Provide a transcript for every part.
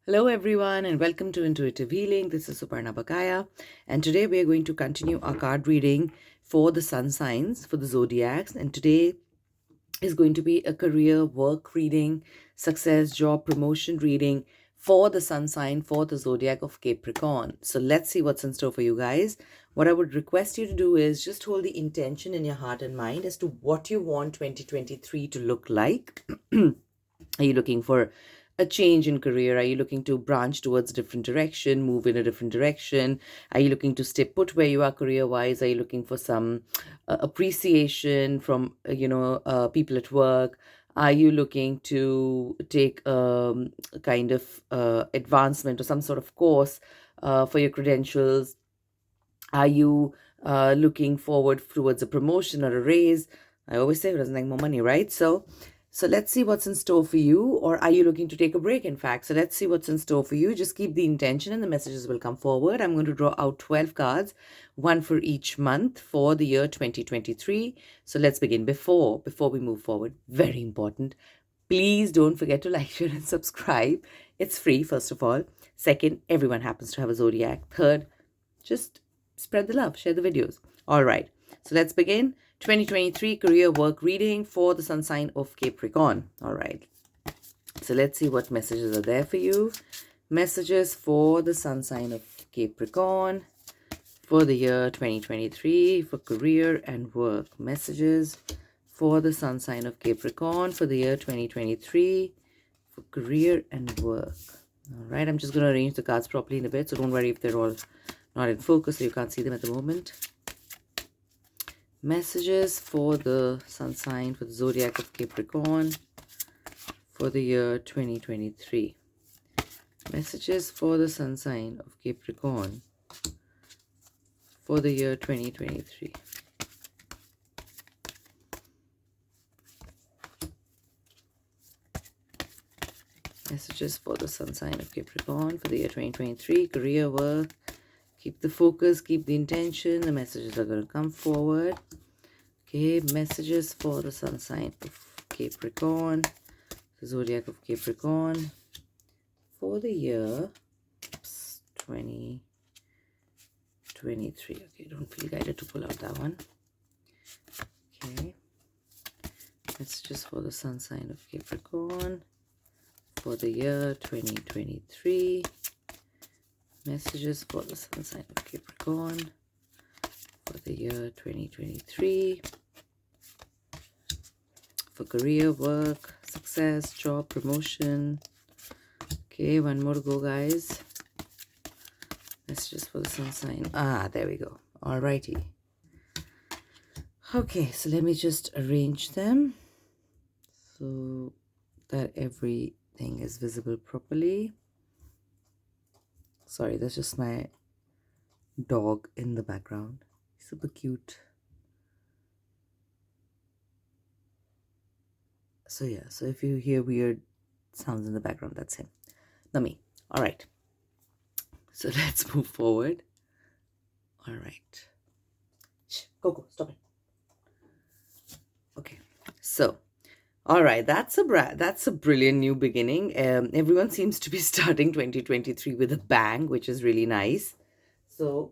Hello everyone and welcome to Intuitive Healing. This is Suparna Bakaya and today we are going to continue our card reading for the sun signs, for the zodiacs, and today is going to be a career work reading, success, job, promotion reading for the sun sign, for the zodiac of Capricorn. So let's see what's in store for you guys. What I would request you to do is just hold the intention in your heart and mind as to what you want 2023 to look like. Are you looking for a change in career? Are you looking to branch towards a different direction, move in a different direction? Are you looking to stay put where you are career wise? Are you looking for some appreciation from people at work? Are you looking to take a kind of advancement or some sort of course for your credentials? Are you looking forward towards a promotion or a raise? I always say, who doesn't like more money, right? So let's see what's in store for you. Or are you looking to take a break, in fact? So let's see what's in store for you. Just keep the intention and the messages will come forward. I'm going to draw out 12 cards, one for each month for the year 2023. So let's begin. Before we move forward, very important. Please don't forget to like, share, and subscribe. It's free, first of all. Second, everyone happens to have a zodiac. Third, just spread the love, share the videos. All right, so let's begin. 2023 career work reading for the sun sign of Capricorn. All right, so let's see what messages are there for you. Messages for the sun sign of Capricorn for the year 2023 for career and work. Messages for the sun sign of Capricorn for the year 2023 for career and work. All right, I'm just going to arrange the cards properly in a bit, so don't worry if they're all not in focus, so you can't see them at the moment. Messages for the sun sign, for the zodiac of Capricorn for the year 2023. Messages for the sun sign of Capricorn for the year 2023. Messages for the sun sign of Capricorn for the year 2023. Career, work. Keep the focus, keep the intention. The messages are going to come forward. Okay, messages for the sun sign of Capricorn, the zodiac of Capricorn for the year 2023. Okay, don't feel guided to pull out that one. Okay, messages for the sun sign of Capricorn for the year 2023. Messages for the sun sign of Capricorn for the year 2023. For career, work, success, job, promotion. Okay, one more to go, guys. Messages for the sun sign. There we go. Alrighty. Okay, so let me just arrange them so that everything is visible properly. Sorry, that's just my dog in the background. Super cute. So yeah, so if you hear weird sounds in the background, that's him, not me. All right, so let's move forward. All right, shh, Coco, stop it. Okay, so all right, that's a brilliant new beginning. Everyone seems to be starting 2023 with a bang, which is really nice. So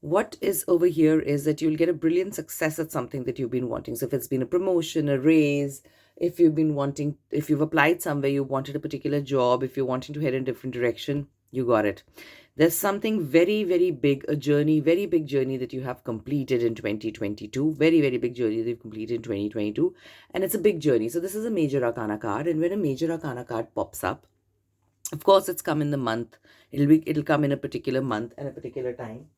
what is over here is that you'll get a brilliant success at something that you've been wanting. So if it's been a promotion, a raise, if you've applied somewhere, you wanted a particular job, if you're wanting to head in a different direction, you got it. There's something very, very big, a journey, very big journey that you have completed in 2022. Very, very big journey that you've completed in 2022. And it's a big journey. So this is a major arcana card. And when a major arcana card pops up, of course, it's come in the month. It'll come in a particular month and a particular time.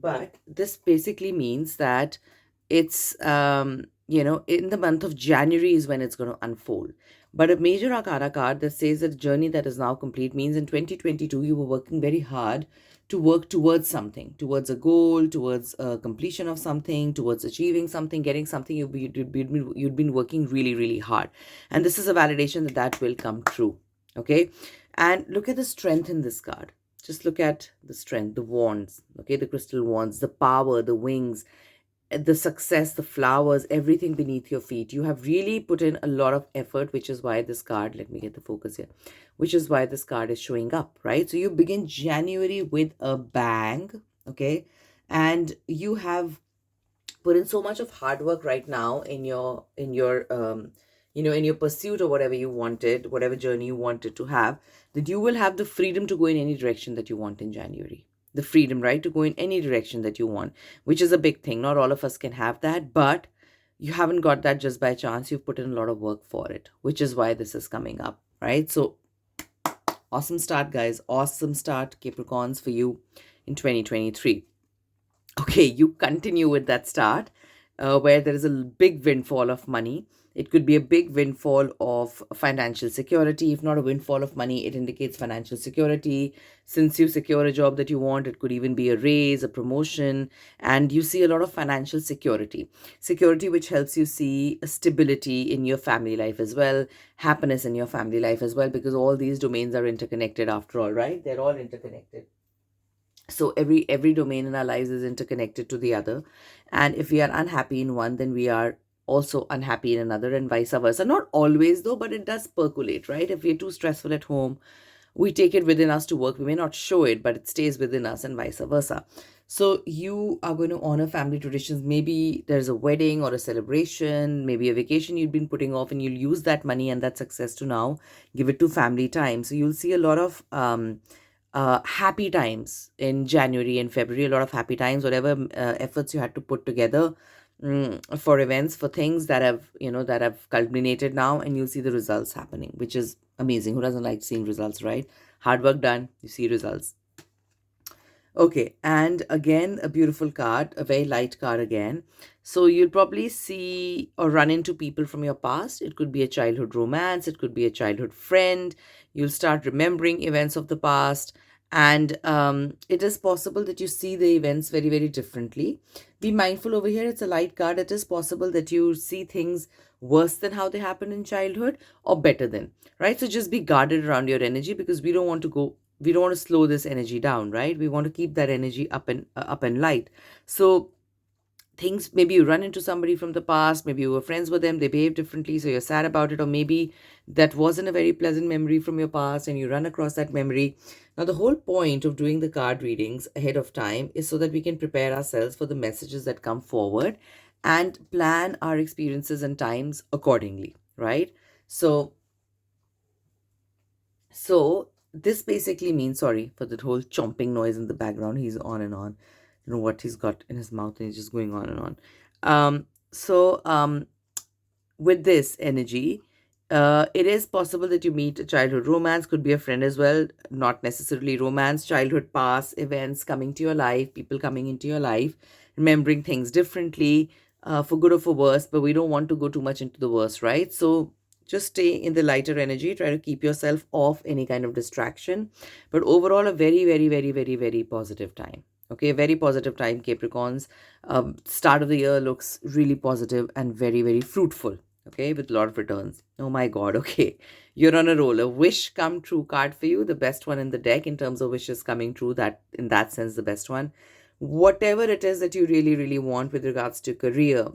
But this basically means that it's, in the month of January is when it's going to unfold. But a major arcana card that says that the journey that is now complete means in 2022, you were working very hard to work towards something, towards a goal, towards a completion of something, towards achieving something, getting something. You'd been working really, really hard. And this is a validation that will come true. Okay. And look at the strength in this card. Just look at the strength, the wands, okay, the crystal wands, the power, the wings. the success, the flowers, everything beneath your feet. You have really put in a lot of effort, which is why this card, let me get the focus here, which is why this card is showing up, right? So you begin January with a bang, okay? And you have put in so much of hard work right now in your pursuit or whatever you wanted, whatever journey you wanted to have, that you will have the freedom to go in any direction that you want in January. The freedom, right, to go in any direction that you want, which is a big thing. Not all of us can have that, but you haven't got that just by chance. You've put in a lot of work for it, which is why this is coming up, right? So awesome start, guys. Awesome start, Capricorns, for you in 2023. Okay, you continue with that start where there is a big windfall of money. It could be a big windfall of financial security. If not a windfall of money, it indicates financial security. Since you secure a job that you want, it could even be a raise, a promotion, and you see a lot of financial security. Security which helps you see a stability in your family life as well, happiness in your family life as well, because all these domains are interconnected after all, right? They're all interconnected. So every domain in our lives is interconnected to the other, and if we are unhappy in one, then we are also unhappy in another, and vice versa. Not always though, but it does percolate, right? If we're too stressful at home, we take it within us to work. We may not show it, but it stays within us, and vice versa. So you are going to honor family traditions. Maybe there's a wedding or a celebration, maybe a vacation you've been putting off, and you'll use that money and that success to now give it to family time. So you'll see a lot of happy times in January and February, a lot of happy times, whatever efforts you had to put together for events, for things that have, that have culminated now, and you'll see the results happening, which is amazing. Who doesn't like seeing results, right? Hard work done, you see results. Okay, and again, a beautiful card, a very light card again. So you'll probably see or run into people from your past. It could be a childhood romance, it could be a childhood friend. You'll start remembering events of the past, and it is possible that you see the events very, very differently. Be mindful over here, it's a light card. It is possible that you see things worse than how they happened in childhood or better than, right? So just be guarded around your energy, because we don't want to slow this energy down, right? We want to keep that energy up and light. So things, maybe you run into somebody from the past, maybe you were friends with them, they behave differently, so you're sad about it, or maybe that wasn't a very pleasant memory from your past and you run across that memory. Now the whole point of doing the card readings ahead of time is so that we can prepare ourselves for the messages that come forward and plan our experiences and times accordingly, right? So this basically means, sorry for the whole chomping noise in the background. He's on and on. You know what he's got in his mouth, and he's just going on and on. So with this energy, it is possible that you meet a childhood romance, could be a friend as well, not necessarily romance, childhood past events coming to your life, people coming into your life, remembering things differently, for good or for worse, but we don't want to go too much into the worst, right? So just stay in the lighter energy, try to keep yourself off any kind of distraction. But overall, a very, very, very, very, very positive time. Okay, very positive time, Capricorns. Start of the year looks really positive and very, very fruitful. Okay, with a lot of returns. Oh my God, okay. You're on a roll. A wish come true card for you, the best one in the deck in terms of wishes coming true, that in that sense, the best one. Whatever it is that you really, really want with regards to career,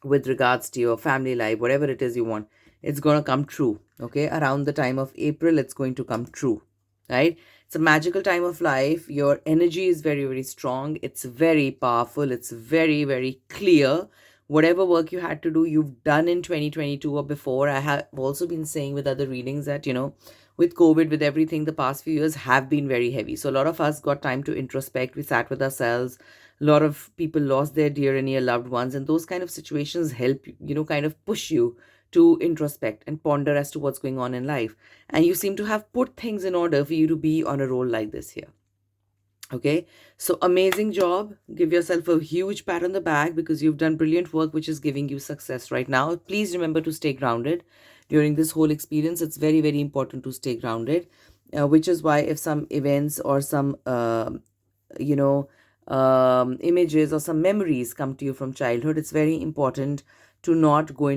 with regards to your family life, whatever it is you want, it's going to come true. Okay, around the time of April, it's going to come true, right? It's a magical time of life. Your energy is very, very strong. It's very powerful. It's very, very clear. Whatever work you had to do, you've done in 2022 or before. I have also been saying with other readings that, with COVID, with everything, the past few years have been very heavy. So a lot of us got time to introspect. We sat with ourselves. A lot of people lost their dear and near loved ones, and those kind of situations help, kind of push you to introspect and ponder as to what's going on in life. And you seem to have put things in order for you to be on a roll like this here. Okay, so amazing job. Give yourself a huge pat on the back, because you've done brilliant work, which is giving you success right now. Please remember to stay grounded during this whole experience. It's very, very important to stay grounded, which is why if some events or some, you know, images or some memories come to you from childhood, it's very important to not go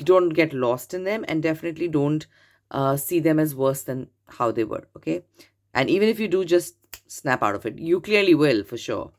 don't get lost in them, and definitely don't see them as worse than how they were. Okay, and even if you do, just snap out of it. You clearly will, for sure.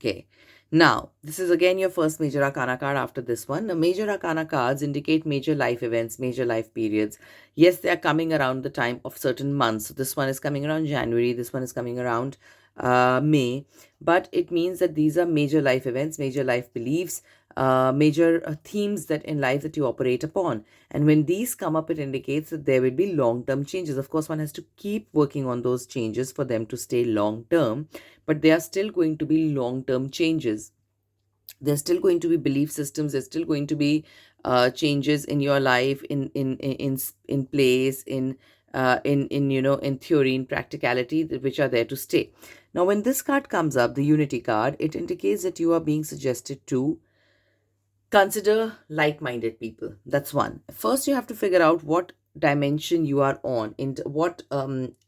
Okay. Now, this is again your first major arcana card after this one. The major arcana cards indicate major life events, major life periods. Yes, they are coming around the time of certain months. So this one is coming around January, this one is coming around May. But it means that these are major life events, major life beliefs, major themes that in life that you operate upon. And when these come up, it indicates that there will be long term changes. Of course, one has to keep working on those changes for them to stay long term, but they are still going to be long term changes. There's still going to be belief systems, there's still going to be changes in your life, in place, in in theory, in practicality, which are there to stay. Now when this card comes up, the unity card, it indicates that you are being suggested to consider like-minded people. That's one. First you have to figure out what dimension you are on, in what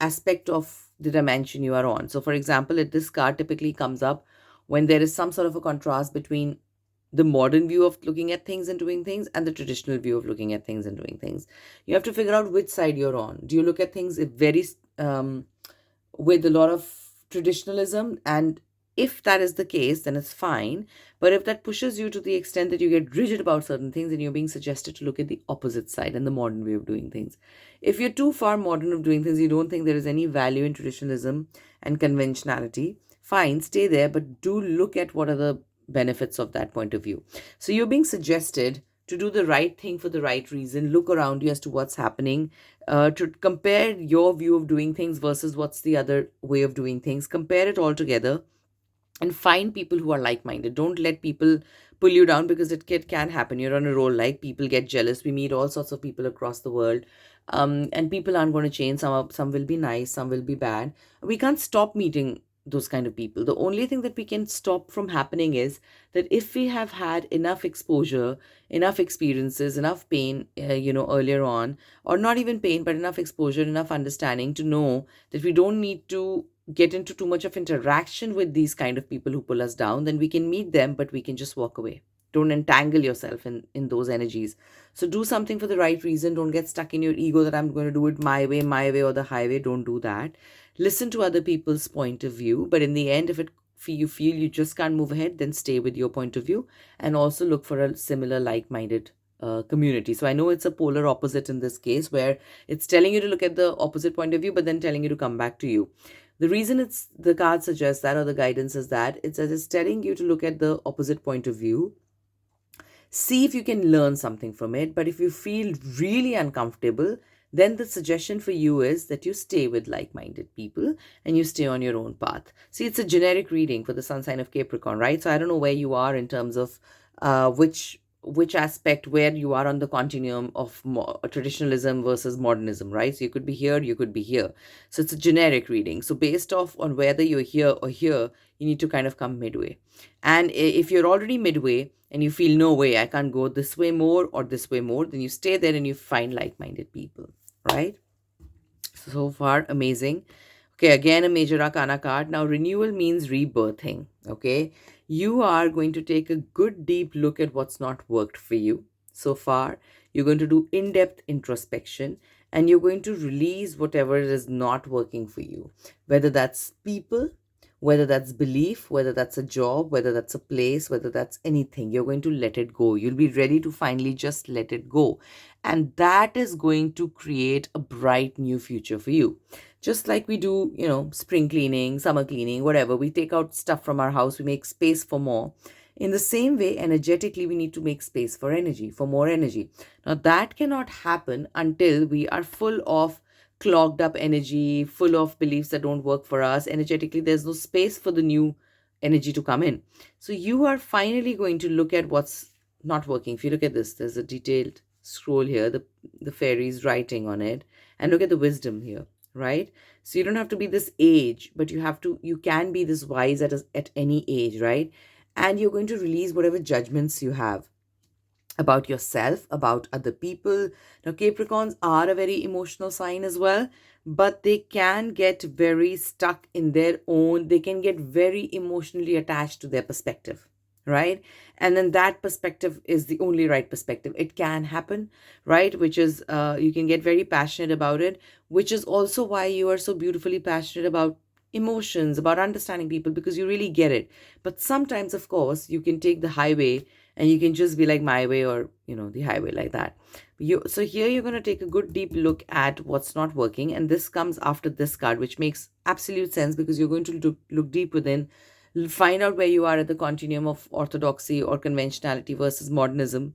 aspect of the dimension you are on. So for example, this card typically comes up when there is some sort of a contrast between the modern view of looking at things and doing things and the traditional view of looking at things and doing things. You have to figure out which side you're on. Do you look at things very with a lot of traditionalism? And if that is the case, then it's fine. But if that pushes you to the extent that you get rigid about certain things, then you're being suggested to look at the opposite side and the modern way of doing things. If you're too far modern of doing things, you don't think there is any value in traditionalism and conventionality, fine, stay there, but do look at what are the benefits of that point of view. So you're being suggested to do the right thing for the right reason. Look around you as to what's happening, to compare your view of doing things versus what's the other way of doing things. Compare it all together and find people who are like-minded. Don't let people pull you down, because can happen. You're on a roll, like people get jealous. We meet all sorts of people across the world, and people aren't going to change. Some will be nice, some will be bad. We can't stop meeting those kind of people. The only thing that we can stop from happening is that if we have had enough exposure, enough experiences, enough pain, earlier on, or not even pain, but enough exposure, enough understanding to know that we don't need to get into too much of interaction with these kind of people who pull us down, then we can meet them, but we can just walk away. Don't entangle yourself in those energies. So do something for the right reason. Don't get stuck in your ego that I'm going to do it my way or the highway. Don't do that. Listen to other people's point of view, but in the end, if you feel you just can't move ahead, then stay with your point of view, and also look for a similar like-minded community. So I know it's a polar opposite in this case, where it's telling you to look at the opposite point of view, but then telling you to come back to you. The reason it's the card suggests that, or the guidance is that it's telling you to look at the opposite point of view, see if you can learn something from it. But if you feel really uncomfortable, then the suggestion for you is that you stay with like-minded people and you stay on your own path. See, it's a generic reading for the sun sign of Capricorn, right? So I don't know where you are in terms of which aspect, where you are on the continuum of traditionalism versus modernism, right? So you could be here, you could be here. So it's a generic reading. So based off on whether you're here or here, you need to kind of come midway. And if you're already midway and you feel no way, I can't go this way more or this way more, then you stay there and you find like-minded people, right? So far, amazing. Okay, again, a major arcana card. Now, renewal means rebirthing. Okay, you are going to take a good deep look at what's not worked for you so far. You're going to do in-depth introspection, and you're going to release whatever is not working for you, whether that's people, whether that's belief, whether that's a job, whether that's a place, whether that's anything. You're going to let it go. You'll be ready to finally just let it go. And that is going to create a bright new future for you. Just like we do, spring cleaning, summer cleaning, whatever, we take out stuff from our house, we make space for more. In the same way, energetically, we need to make space for energy, for more energy. Now, that cannot happen until we are full of clogged up energy, full of beliefs that don't work for us. Energetically, there's no space for the new energy to come in. So you are finally going to look at what's not working. If you look at this, there's a detailed scroll here, the fairies writing on it, and look at the wisdom here, right? So you don't have to be this age, but you can be this wise at any age, right? And you're going to release whatever judgments you have about yourself, about other people. Now, Capricorns are a very emotional sign as well, but they can get very stuck in their own, they can get very emotionally attached to their perspective, right? And then that perspective is the only right perspective. It can happen, right? Which is, you can get very passionate about it, which is also why you are so beautifully passionate about emotions, about understanding people because you really get it. But sometimes, of course, you can take the highway and you can just be like my way or, the highway like that. So here you're going to take a good deep look at what's not working. And this comes after this card, which makes absolute sense because you're going to look deep within, find out where you are at the continuum of orthodoxy or conventionality versus modernism,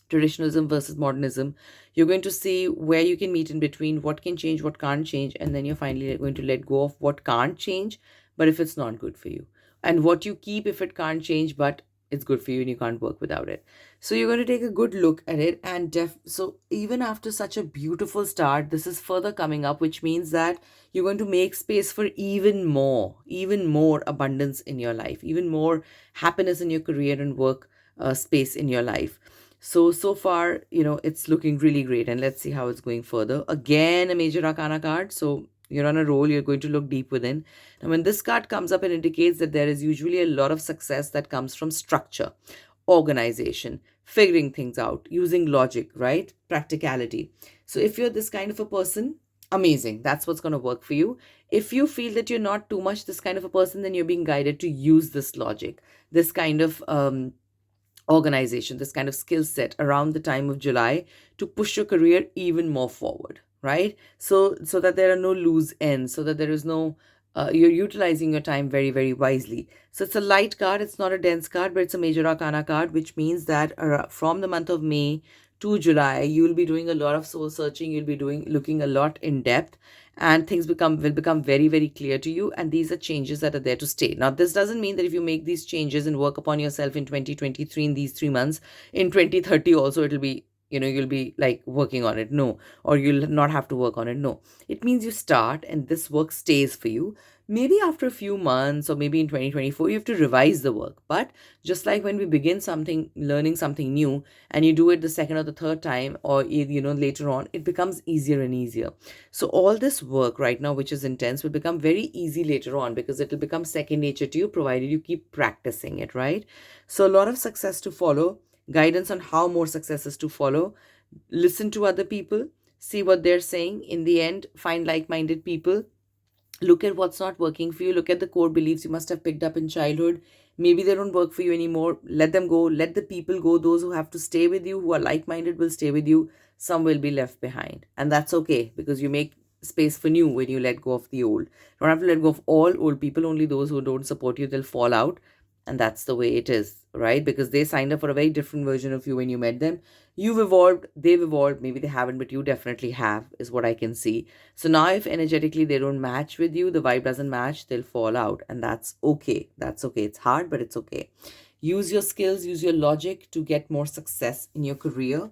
traditionalism versus modernism. You're going to see where you can meet in between, what can change, what can't change, and then you're finally going to let go of what can't change, but if it's not good for you, and what you keep if it can't change, but it's good for you and you can't work without it. So you're going to take a good look at it, and so even after such a beautiful start, this is further coming up, which means that you're going to make space for even more abundance in your life, even more happiness in your career and work space in your life. So far, it's looking really great. And let's see how it's going further. Again, a major arcana card. So you're on a roll, you're going to look deep within. And when this card comes up, it indicates that there is usually a lot of success that comes from structure, organization, figuring things out, using logic, right? Practicality. So if you're this kind of a person, amazing. That's what's going to work for you. If you feel that you're not too much this kind of a person, then you're being guided to use this logic, this kind of organization, this kind of skill set around the time of July to push your career even more forward, right? So that there are no loose ends, so that there is no you're utilizing your time very, very wisely. So it's a light card, it's not a dense card, but it's a major arcana card, which means that from the month of May to July, you'll be doing a lot of soul searching, you'll be doing looking a lot in depth, and things will become very, very clear to you. And these are changes that are there to stay. Now, this doesn't mean that if you make these changes and work upon yourself in 2023, in these 3 months, in 2030 also it'll be, you'll be like working on it. No. Or you'll not have to work on it. No. It means you start and this work stays for you. Maybe after a few months or maybe in 2024, you have to revise the work. But just like when we begin something, learning something new, and you do it the second or the third time, or later on, it becomes easier and easier. So all this work right now, which is intense, will become very easy later on because it will become second nature to you, provided you keep practicing it, right? So a lot of success to follow, guidance on how more successes to follow. Listen to other people, see what they're saying. In the end, find like-minded people. Look at what's not working for you. Look at the core beliefs you must have picked up in childhood. Maybe they don't work for you anymore. Let them go. Let the people go. Those who have to stay with you, who are like-minded, will stay with you. Some will be left behind, and that's okay because you make space for new when you let go of the old. You don't have to let go of all old people. Only those who don't support you, they'll fall out, and that's the way it is, right? Because they signed up for a very different version of you when you met them. You've evolved, they've evolved. Maybe they haven't, but you definitely have, is what I can see. So now, if energetically they don't match with you, the vibe doesn't match, they'll fall out, and that's okay. That's okay. It's hard, but it's okay. Use your skills, use your logic to get more success in your career.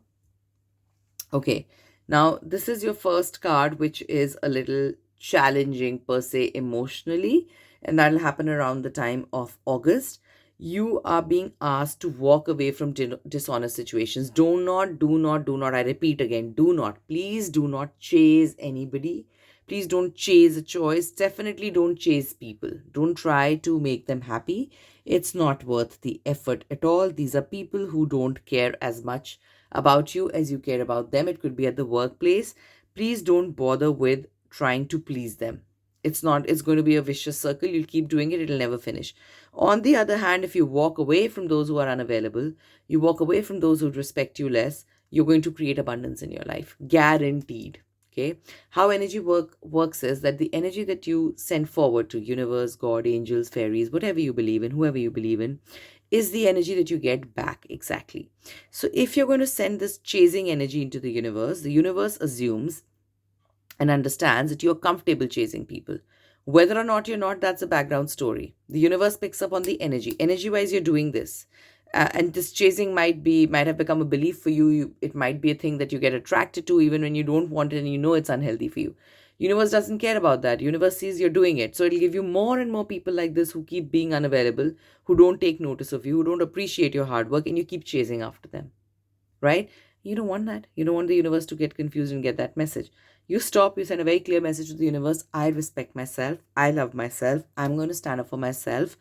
Okay, now this is your first card, which is a little challenging per se emotionally, and that'll happen around the time of August. You are being asked to walk away from dishonest situations. Do not, I repeat again, do not, please do not chase anybody. Please don't chase a choice. Definitely don't chase people. Don't try to make them happy. It's not worth the effort at all. These are people who don't care as much about you as you care about them. It could be at the workplace. Please don't bother with trying to please them. It's going to be a vicious circle. You'll keep doing it, it'll never finish. On the other hand, if you walk away from those who are unavailable, you walk away from those who respect you less, you're going to create abundance in your life. Guaranteed. Okay. How energy works is that the energy that you send forward to universe, God, angels, fairies, whatever you believe in, whoever you believe in, is the energy that you get back exactly. So if you're going to send this chasing energy into the universe assumes and understands that you're comfortable chasing people. Whether or not you're not, that's a background story. The universe picks up on the energy. Energy wise, you're doing this. And this chasing might have become a belief for you. It might be a thing that you get attracted to even when you don't want it and you know it's unhealthy for you. Universe doesn't care about that. Universe sees you're doing it. So it'll give you more and more people like this who keep being unavailable, who don't take notice of you, who don't appreciate your hard work, and you keep chasing after them, right? You don't want that. You don't want the universe to get confused and get that message. You stop, you send a very clear message to the universe. I respect myself. I love myself. I'm going to stand up for myself.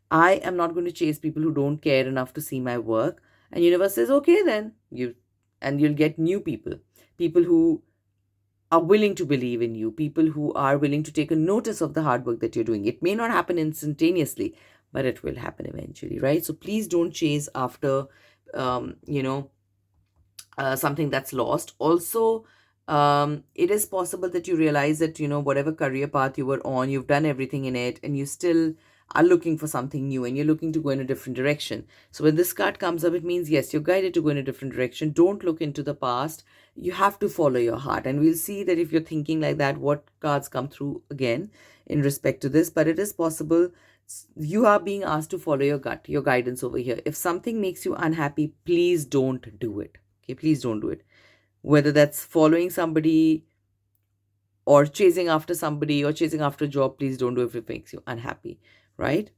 I am not going to chase people who don't care enough to see my work. And universe says, okay, then you'll get new people, people who are willing to believe in you, people who are willing to take a notice of the hard work that you're doing. It may not happen instantaneously, but it will happen eventually, right? So please don't chase after, um, you know, something that's lost. Also, it is possible that you realize that, whatever career path you were on, you've done everything in it, and you still are looking for something new and you're looking to go in a different direction. So when this card comes up, it means yes, you're guided to go in a different direction. Don't look into the past. You have to follow your heart. And we'll see that if you're thinking like that, what cards come through again in respect to this. But it is possible you are being asked to follow your gut, your guidance over here. If something makes you unhappy, please don't do it. Okay, please don't do it. Whether that's following somebody or chasing after somebody or chasing after a job, please don't do it if it makes you unhappy, right?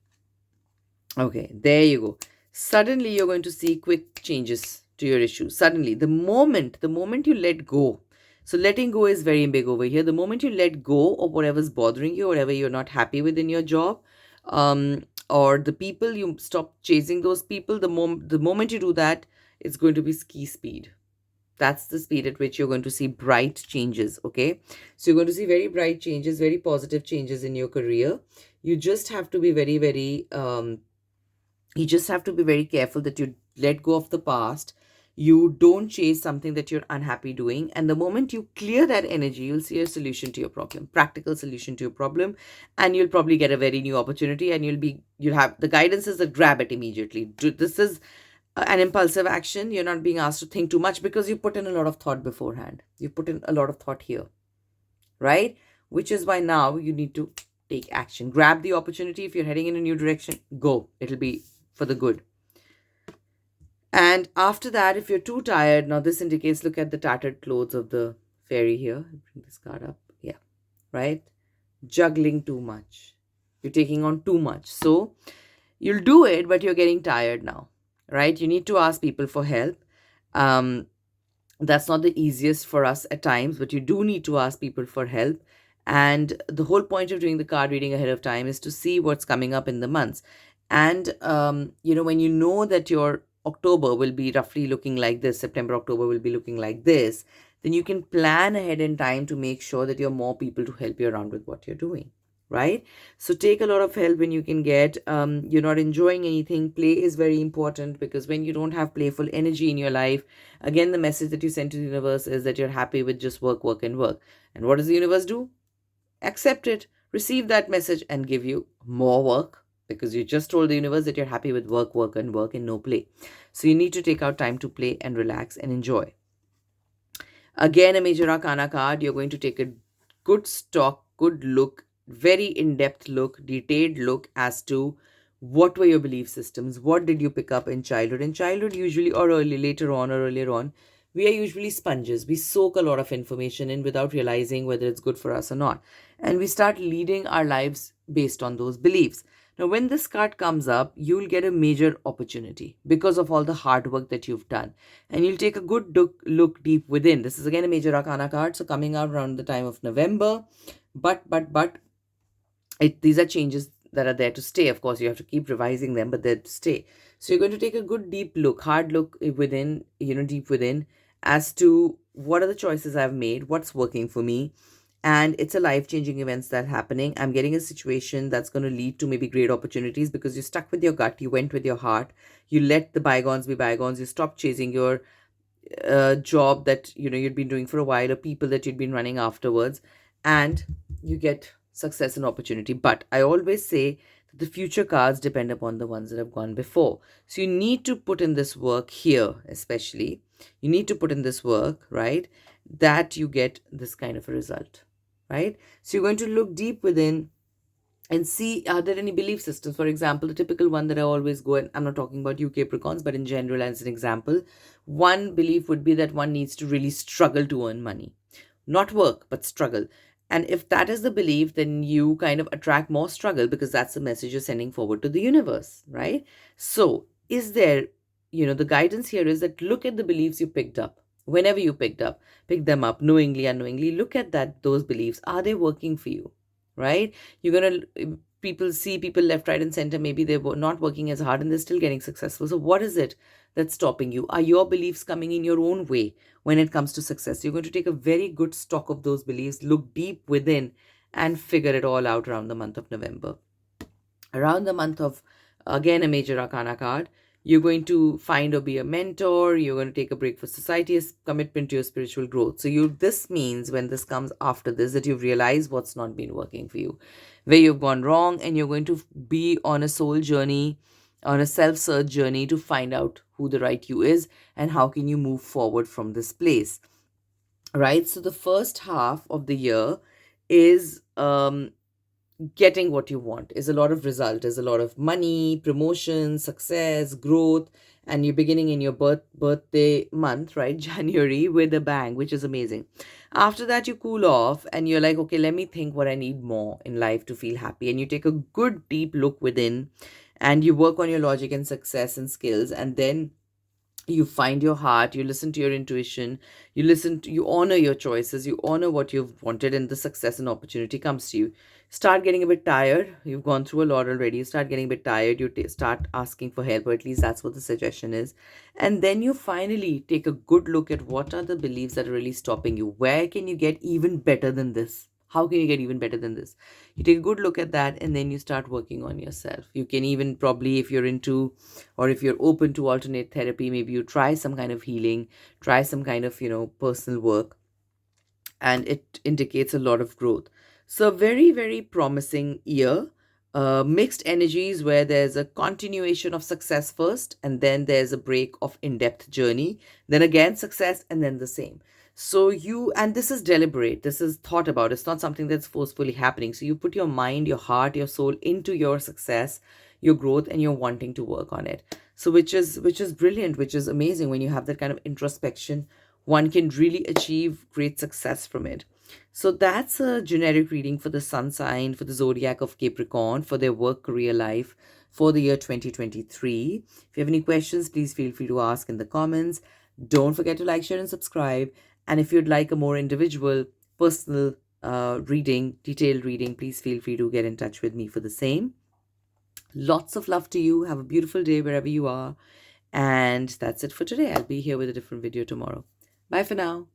Okay, there you go. Suddenly you're going to see quick changes to your issue. Suddenly, the moment you let go. So letting go is very big over here. The moment you let go of whatever's bothering you, whatever you're not happy with in your job, or the people, you stop chasing those people. The moment you do that, it's going to be ski speed. That's the speed at which you're going to see bright changes. Okay, so you're going to see very bright changes, very positive changes in your career. You just have to be very careful that you let go of the past. You don't chase something that you're unhappy doing, and the moment you clear that energy, you'll see a solution to your problem, practical solution to your problem, and you'll probably get a very new opportunity, and you'll have the guidance is that grab it immediately. This is an impulsive action. You're not being asked to think too much because you put in a lot of thought beforehand. You put in a lot of thought here, right? Which is why now you need to take action. Grab the opportunity. If you're heading in a new direction, go. It'll be for the good. And after that, if you're too tired, now this indicates, look at the tattered clothes of the fairy here. Bring this card up. Yeah, right? Juggling too much. You're taking on too much. So you'll do it, but you're getting tired now, right? You need to ask people for help. That's not the easiest for us at times, but you do need to ask people for help. And the whole point of doing the card reading ahead of time is to see what's coming up in the months. And, when you know that your October will be roughly looking like this, September, October will be looking like this, then you can plan ahead in time to make sure that you have more people to help you around with what you're doing, right? So take a lot of help when you can get. You're not enjoying anything. Play is very important, because when you don't have playful energy in your life, again, the message that you send to the universe is that you're happy with just work, work, and work. And what does the universe do? Accept it, receive that message, and give you more work, because you just told the universe that you're happy with work, work, and work, and no play. So you need to take out time to play and relax and enjoy. Again, a major arcana card. You're going to take a good stock, good look, very in-depth look, detailed look as to what were your belief systems, what did you pick up in childhood. In childhood, usually, or later on or earlier on, we are usually sponges. We soak a lot of information in without realizing whether it's good for us or not. And we start leading our lives based on those beliefs. Now, when this card comes up, you'll get a major opportunity because of all the hard work that you've done. And you'll take a good look deep within. This is again a major arcana card, so coming out around the time of November. But these are changes that are there to stay. Of course, you have to keep revising them, but they're to stay. So you're going to take a good deep look, hard look within, deep within, as to what are the choices I've made, what's working for me. And it's a life-changing events that are happening. I'm getting a situation that's going to lead to maybe great opportunities, because you stuck with your gut, you went with your heart, you let the bygones be bygones, you stopped chasing your job that you'd been doing for a while, or people that you'd been running afterwards, and you get success and opportunity. But I always say that the future cards depend upon the ones that have gone before. So you need to put in this work here, especially. You need to put in this work, right? That you get this kind of a result, right? So you're going to look deep within and see, are there any belief systems? For example, the typical one that I always go, and I'm not talking about you Capricorns, but in general, as an example, one belief would be that one needs to really struggle to earn money. Not work, but struggle. And if that is the belief, then you kind of attract more struggle, because that's the message you're sending forward to the universe, right? So is there, the guidance here is that look at the beliefs you picked up. Whenever you pick them up, knowingly, unknowingly, look at those beliefs. Are they working for you? Right? You're going to people see people left, right, and center. Maybe they're not working as hard and they're still getting successful. So, what is it that's stopping you? Are your beliefs coming in your own way when it comes to success? You're going to take a very good stock of those beliefs, look deep within, and figure it all out around the month of November. Around the month of, again, a major arcana card, you're going to find or be a mentor. You're going to take a break for society, a commitment to your spiritual growth. So this means, when this comes after this, that you've realized what's not been working for you, where you've gone wrong, and you're going to be on a soul journey, on a self-search journey, to find out who the right you is and how can you move forward from this place. Right? So the first half of the year is getting what you want, is a lot of result, is a lot of money, promotion, success, growth, and you're beginning in your birthday month, right? January, with a bang, which is amazing. After that, you cool off and you're like, okay, let me think what I need more in life to feel happy. And you take a good deep look within and you work on your logic and success and skills, and then you find your heart, you listen to your intuition, you honor your choices, you honor what you've wanted, and the success and opportunity comes to you. Start getting a bit tired, you've gone through a lot already, you start getting a bit tired, you start asking for help, or at least that's what the suggestion is. And then you finally take a good look at what are the beliefs that are really stopping you. Where can you get even better than this? How can you get even better than this? You take a good look at that, and then you start working on yourself. You can even, probably, if you're into, or if you're open to alternate therapy, maybe you try some kind of healing, try some kind of, personal work, and it indicates a lot of growth. So, very, very promising year. Mixed energies, where there's a continuation of success first, and then there's a break of in-depth journey, then again success, and then the same. So and this is deliberate, this is thought about, it's not something that's forcefully happening. So you put your mind, your heart, your soul into your success, your growth, and you're wanting to work on it. So which is brilliant, which is amazing. When you have that kind of introspection, one can really achieve great success from it. So that's a generic reading for the sun sign, for the zodiac of Capricorn, for their work, career, life for the year 2023. If you have any questions, please feel free to ask in the comments. Don't forget to like, share, and subscribe. And if you'd like a more individual, personal reading, detailed reading, please feel free to get in touch with me for the same. Lots of love to you. Have a beautiful day wherever you are. And that's it for today. I'll be here with a different video tomorrow. Bye for now.